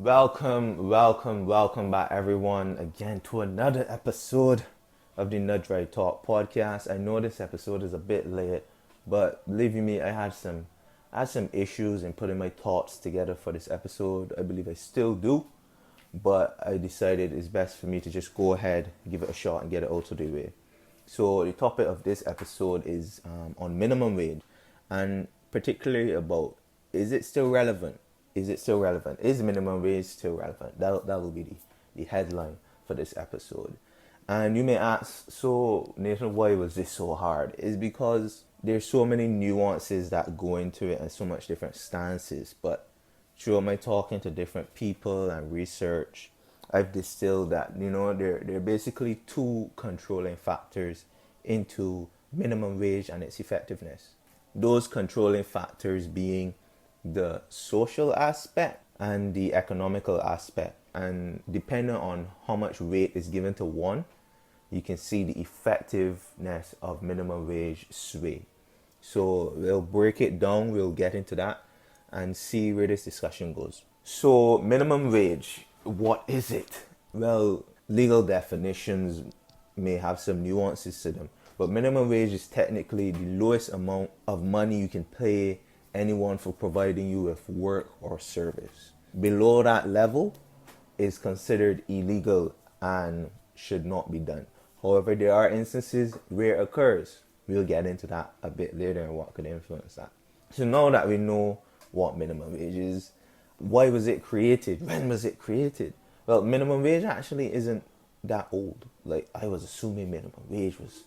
Welcome back everyone again to another episode of the Nudge Right Talk podcast. I know this episode is a bit late, but believe you me, I had some issues in putting my thoughts together for this episode. I believe I still do, but I decided it's best for me to just go ahead, give it a shot, and get it out of the way. So the topic of this episode is on minimum wage, and particularly about, is it still relevant? Is it still relevant? Is minimum wage still relevant? That will be the headline for this episode. And you may ask, so Nathan, why was this so hard? It's because there's so many nuances that go into it and so much different stances. But through my talking to different people and research, I've distilled that, there are basically two controlling factors into minimum wage and its effectiveness. Those controlling factors being the social aspect and the economical aspect. And depending on how much weight is given to one, you can see the effectiveness of minimum wage sway. So we'll break it down, we'll get into that and see where this discussion goes. So minimum wage, what is it? Well, legal definitions may have some nuances to them, but minimum wage is technically the lowest amount of money you can pay anyone for providing you with work or service. Below that level is considered illegal and should not be done. However, there are instances where it occurs. We'll get into that a bit later and what could influence that. So now that we know what minimum wage is, why was it created? When was it created? Well, minimum wage actually isn't that old. Like, I was assuming minimum wage was,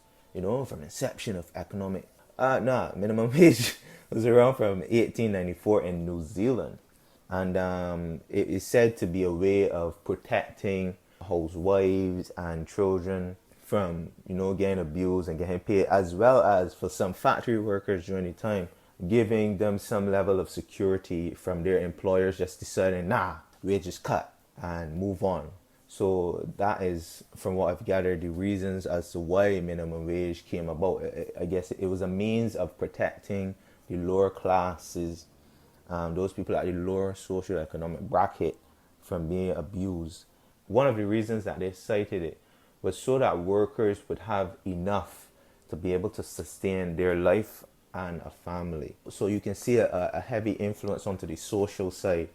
from inception of economic. Minimum wage was around from 1894 in New Zealand. And it is said to be a way of protecting housewives and children from, getting abused and getting paid, as well as for some factory workers during the time, giving them some level of security from their employers just deciding, wages cut and move on. So that is, from what I've gathered, the reasons as to why minimum wage came about. I guess it was a means of protecting the lower classes, those people at the lower socioeconomic bracket, from being abused. One of the reasons that they cited it was so that workers would have enough to be able to sustain their life and a family. So you can see a heavy influence onto the social side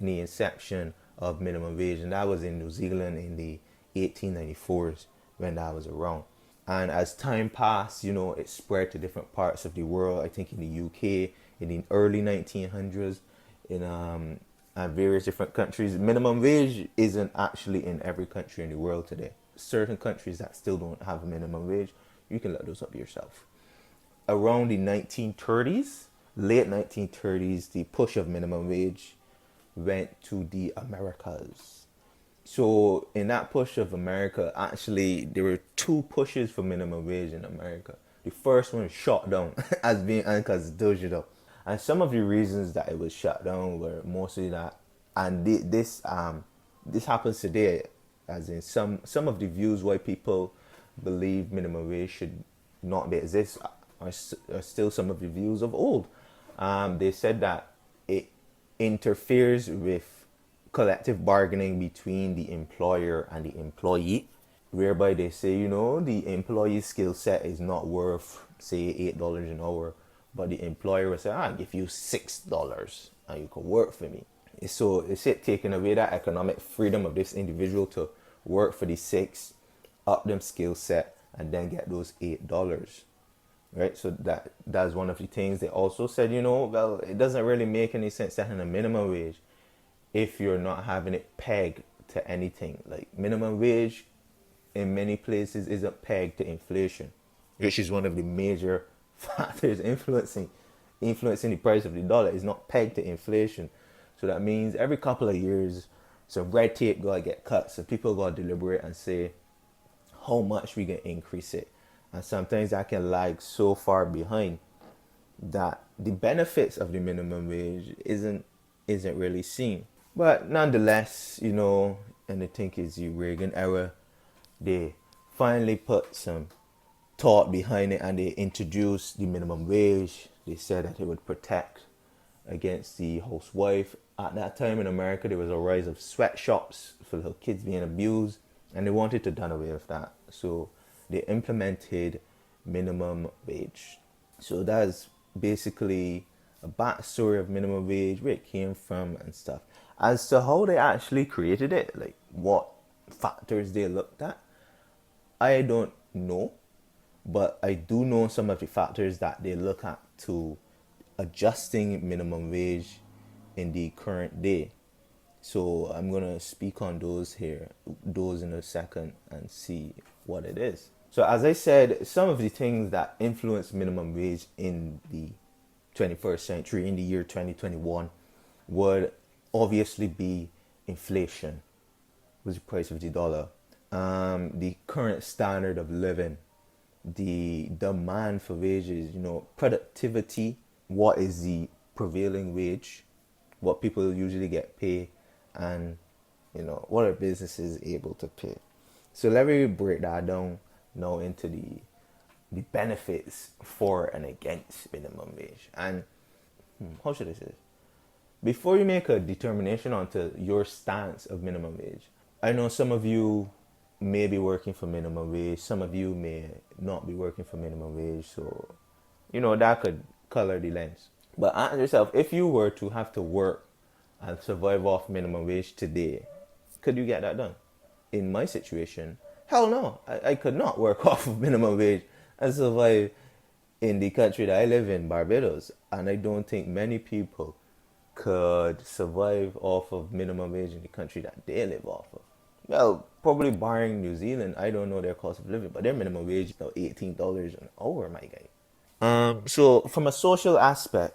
in the inception of minimum wage, and that was in New Zealand in the 1894s when that was around. And as time passed, it spread to different parts of the world. I think in the UK in the early 1900s, in various different countries. Minimum wage isn't actually in every country in the world today. Certain countries that still don't have a minimum wage, you can look those up yourself. Around the 1930s, late 1930s, the push of minimum wage went to the Americas. So in that push of America, actually, there were two pushes for minimum wage in America. The first one shot down as being unconstitutional. And some of the reasons that it was shut down were mostly that, and this happens today, as in some of the views why people believe minimum wage should not be exist are still some of the views of old. They said that it interferes with collective bargaining between the employer and the employee, whereby they say, the employee's skill set is not worth, say, $8 an hour, but the employer will say, I'll give you $6 and you can work for me. So it's it taking away that economic freedom of this individual to work for the six, up them skill set, and then get those $8. Right? So that's one of the things. They also said, well, it doesn't really make any sense setting a minimum wage if you're not having it pegged to anything. Like, minimum wage in many places isn't pegged to inflation, which is one of the major factors influencing the price of the dollar. Is not pegged to inflation. So that means every couple of years, some red tape gotta get cut. So people gotta deliberate and say how much we can increase it. And sometimes that can lag so far behind that the benefits of the minimum wage isn't really seen. But nonetheless, and I think it's the Reagan era, they finally put some thought behind it and they introduced the minimum wage. They said that it would protect against the housewife At that time in America, there was a rise of sweatshops for little kids being abused, and they wanted to done away with that. So they implemented minimum wage. So that's basically a backstory of minimum wage, where it came from and stuff. As to how they actually created it, like what factors they looked at, I don't know, but I do know some of the factors that they look at to adjusting minimum wage in the current day. So I'm gonna speak on those in a second and see what it is. So as I said, some of the things that influence minimum wage in the 21st century, in the year 2021, would obviously be inflation, was the price of the dollar, the current standard of living, the demand for wages, productivity, what is the prevailing wage, what people usually get paid, and what are businesses able to pay. So let me break that down now into the benefits for and against minimum wage. And how should I say this? Before you make a determination onto your stance of minimum wage, I know some of you may be working for minimum wage, some of you may not be working for minimum wage, so that could color the lens. But ask yourself, if you were to have to work and survive off minimum wage today, could you get that done? In my situation, hell no, I could not work off of minimum wage and survive in the country that I live in, Barbados. And I don't think many people could survive off of minimum wage in the country that they live off of. Well, probably barring New Zealand, I don't know their cost of living, but their minimum wage is now $18 an hour, my guy. So from a social aspect,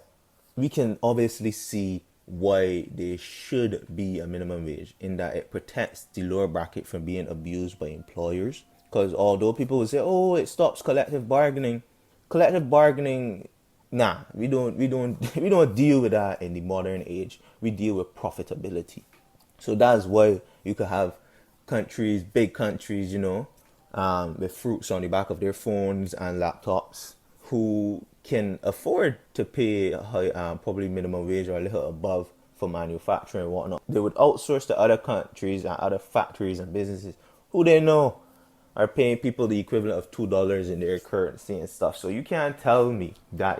we can obviously see why there should be a minimum wage, in that it protects the lower bracket from being abused by employers. Because although people will say, "Oh, it stops collective bargaining," nah, we don't we don't deal with that in the modern age. We deal with profitability. So that's why you could have countries, big countries, with fruits on the back of their phones and laptops, who can afford to pay a high, probably minimum wage or a little above for manufacturing and whatnot. They would outsource to other countries and other factories and businesses who they know are paying people the equivalent of $2 in their currency and stuff. So you can't tell me that,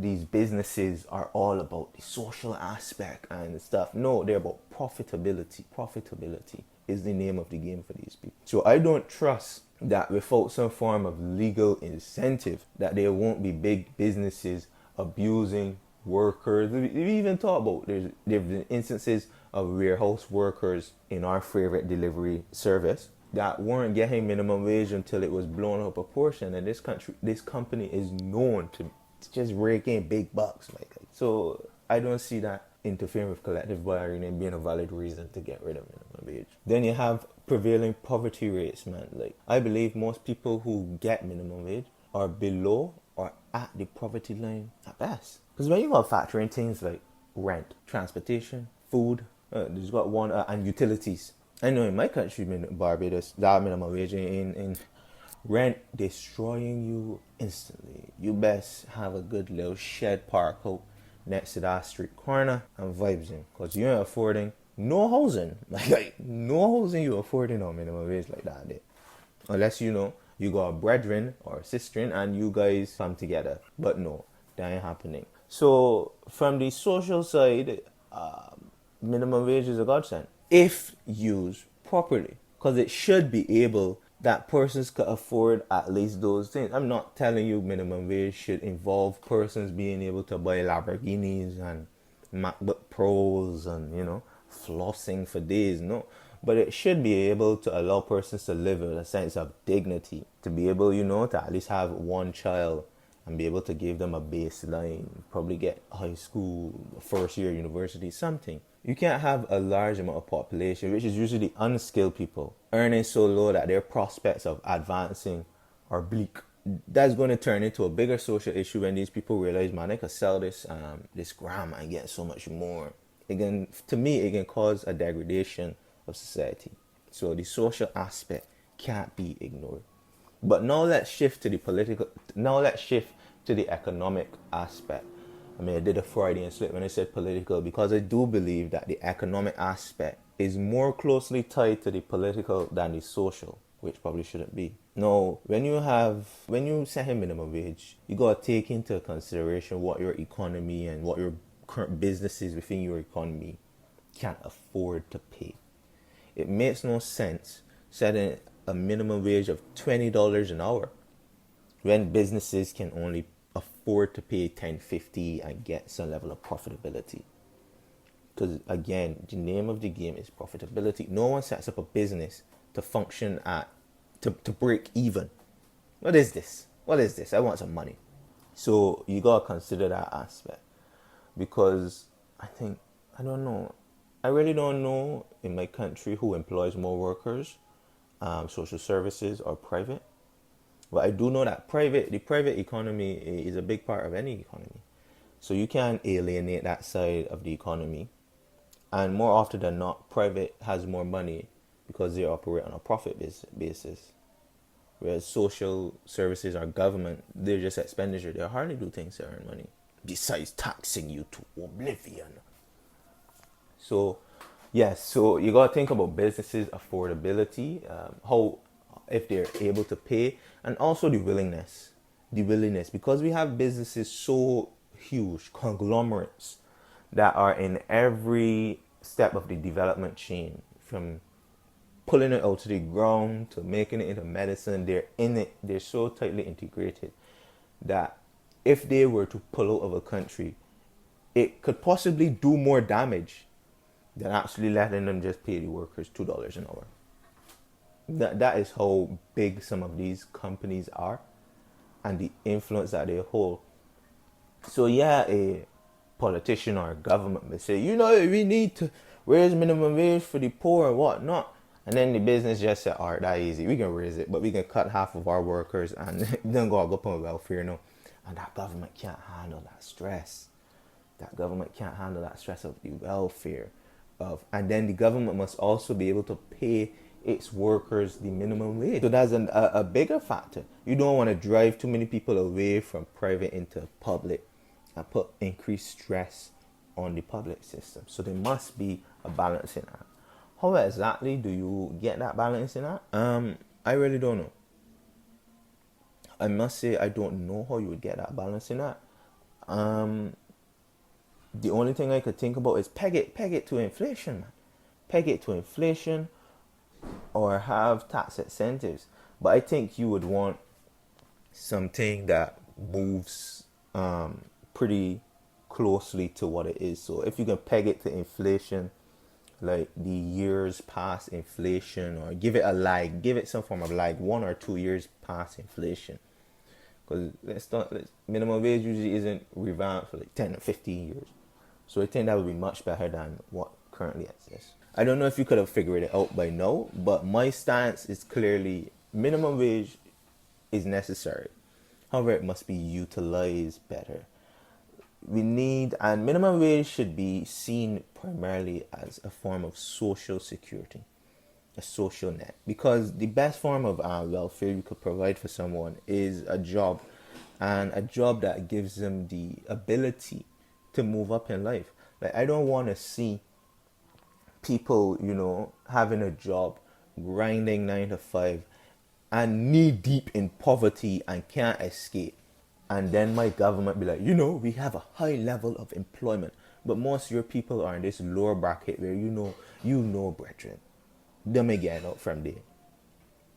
these businesses are all about the social aspect and stuff. No, they're about profitability. Profitability is the name of the game for these people. So I don't trust that without some form of legal incentive, that there won't be big businesses abusing workers. We even talk about there's been instances of warehouse workers in our favorite delivery service that weren't getting minimum wage until it was blown out of proportion. And this company is known to just rake in big bucks, like. So I don't see that interfering with collective bargaining being a valid reason to get rid of minimum wage. Then you have prevailing poverty rates, man. Like, I believe most people who get minimum wage are below or at the poverty line at best. Because when you got factoring things like rent, transportation, food, there's got one, and utilities. I know in my country, Barbados, that minimum wage in rent destroying you instantly. You best have a good little shed park out next to that street corner and vibes in, because you ain't affording no housing. Like no housing you affording on minimum wage like that day. Unless you got a brethren or a sister and you guys come together. But no, that ain't happening. So from the social side, minimum wage is a godsend if used properly, because it should be able that persons could afford at least those things. I'm not telling you minimum wage should involve persons being able to buy Lamborghinis and MacBook Pros and flossing for days. No, but it should be able to allow persons to live with a sense of dignity, to be able to at least have one child and be able to give them a baseline, probably get high school, first year university, something. You can't have a large amount of population, which is usually unskilled people, earning so low that their prospects of advancing are bleak. That's going to turn into a bigger social issue when these people realize, man, I could sell this gram and get so much more. To me, it can cause a degradation of society. So the social aspect can't be ignored. But now let's shift to the economic aspect. I mean, I did a Freudian slip when I said political, because I do believe that the economic aspect is more closely tied to the political than the social, which probably shouldn't be. No, when you set a minimum wage, you gotta take into consideration what your economy and what your current businesses within your economy can afford to pay. It makes no sense setting a minimum wage of $20 an hour when businesses can only afford to pay 10.50 and get some level of profitability. Because again, the name of the game is profitability. No one sets up a business to function at to break even. What is this? What is this? I want some money. So you gotta consider that aspect, because I don't know. I really don't know in my country who employs more workers, social services or private. But I do know that the private economy is a big part of any economy. So you can't alienate that side of the economy. And more often than not, private has more money because they operate on a profit basis. Whereas social services or government, they're just expenditure. They hardly do things to earn money, besides taxing you to oblivion. So, yes, so you gotta think about businesses' affordability, how if they're able to pay, and also the willingness, because we have businesses so huge, conglomerates that are in every step of the development chain, from pulling it out to the ground to making it into medicine. They're in it. They're so tightly integrated that if they were to pull out of a country, it could possibly do more damage than actually letting them just pay the workers $2 an hour. That is how big some of these companies are and the influence that they hold. So yeah, a politician or a government may say, we need to raise minimum wage for the poor and whatnot. And then the business just said, all right, that easy. We can raise it, but we can cut half of our workers and then go up on welfare, And that government can't handle that stress. That government can't handle that stress of the welfare. And then the government must also be able to pay its workers the minimum wage. So that's a bigger factor. You don't want to drive too many people away from private into public and put increased stress on the public system. So there must be a balancing act. How exactly do you get that balancing act? I really don't know. I must say I don't know how you would get that balancing act. The only thing I could think about is peg it to inflation, man. Peg it to inflation, or have tax incentives. But I think you would want something that moves pretty closely to what it is. So if you can peg it to inflation, like the years past inflation, or give it a lag, give it some form of lag, 1 or 2 years past inflation. Because minimum wage usually isn't revamped for like 10 or 15 years. So I think that would be much better than what currently exists. I don't know if you could have figured it out by now, but my stance is clearly minimum wage is necessary. However, it must be utilized better. And minimum wage should be seen primarily as a form of social security, a social net. Because the best form of welfare you could provide for someone is a job, and a job that gives them the ability to move up in life. Like, I don't want to see people, having a job, grinding 9 to 5, and knee deep in poverty and can't escape. And then my government be like, we have a high level of employment, but most of your people are in this lower bracket where brethren, them ain't getting out from there.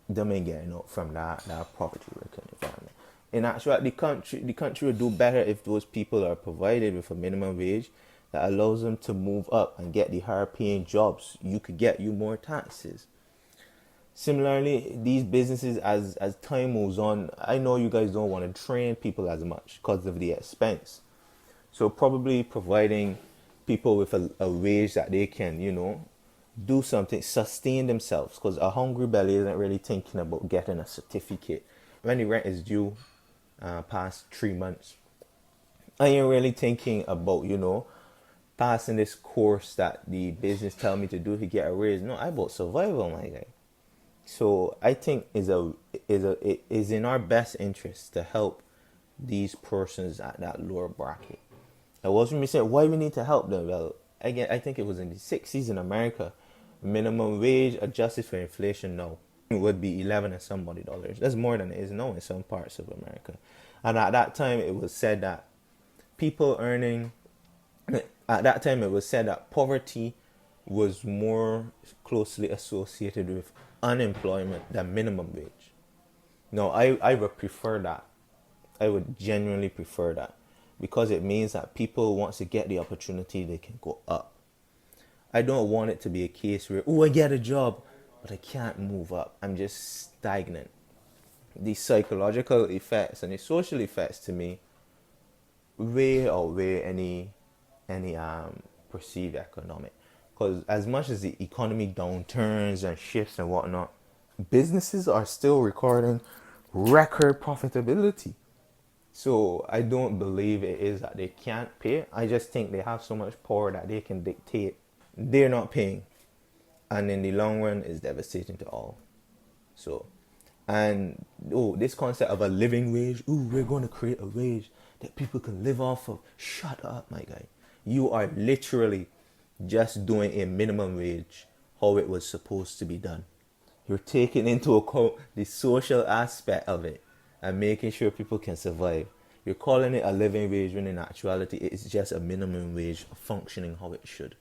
Them ain't getting out from that poverty record environment. In actual, the country would do better if those people are provided with a minimum wage that allows them to move up and get the higher paying jobs. You could get you more taxes. Similarly, these businesses, as time moves on, I know you guys don't want to train people as much because of the expense. So probably providing people with a wage that they can, do something, sustain themselves. Because a hungry belly isn't really thinking about getting a certificate. When the rent is due past 3 months, I ain't really thinking about, passing this course that the business tell me to do to get a raise. No, I about survival, my guy. So I think it is in our best interest to help these persons at that lower bracket. I was when we said why we need to help them. Well, again, I think it was in the 60s in America, minimum wage adjusted for inflation now would be 11 and somebody dollars. That's more than it is now in some parts of America. And at that time, it was said that people earning, at that time, it was said that poverty was more closely associated with unemployment than minimum wage. No, I would prefer that. I would genuinely prefer that because it means that people, once they get the opportunity, they can go up. I don't want it to be a case where, oh, I get a job, but I can't move up. I'm just stagnant. The psychological effects and the social effects to me way outweigh any perceived economic. Because as much as the economy downturns and shifts and whatnot, businesses are still recording record profitability. So I don't believe it is that they can't pay. I just think they have so much power that they can dictate. They're not paying. And in the long run, it's devastating to all. So, and this concept of a living wage. We're going to create a wage that people can live off of. Shut up, my guy. You are literally just doing a minimum wage how it was supposed to be done. You're taking into account the social aspect of it and making sure people can survive. You're calling it a living wage when in actuality it's just a minimum wage functioning how it should.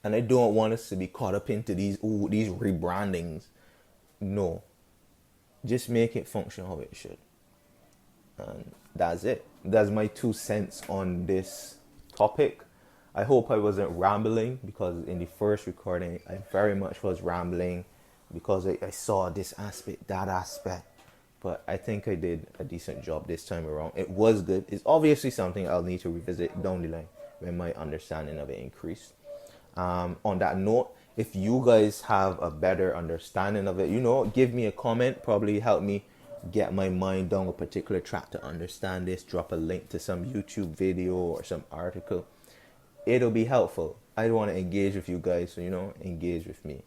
And I don't want us to be caught up into these rebrandings. No. Just make it function how it should. And that's it. That's my 2 cents on this topic. I hope I wasn't rambling because in the first recording I very much was rambling because I saw this aspect, that aspect. But I think I did a decent job this time around. It was good. It's obviously something I'll need to revisit down the line when my understanding of it increased. On that note, if you guys have a better understanding of it, give me a comment. Probably help me get my mind down a particular track to understand this. Drop a link to some YouTube video or some article. It'll be helpful. I want to engage with you guys, so engage with me.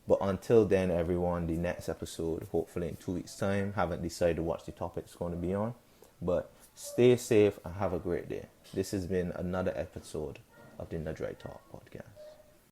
But until then, everyone, the next episode, hopefully in 2 weeks' time. Haven't decided what the topic is going to be on. But stay safe and have a great day. This has been another episode of the Nudge Right Talk podcast.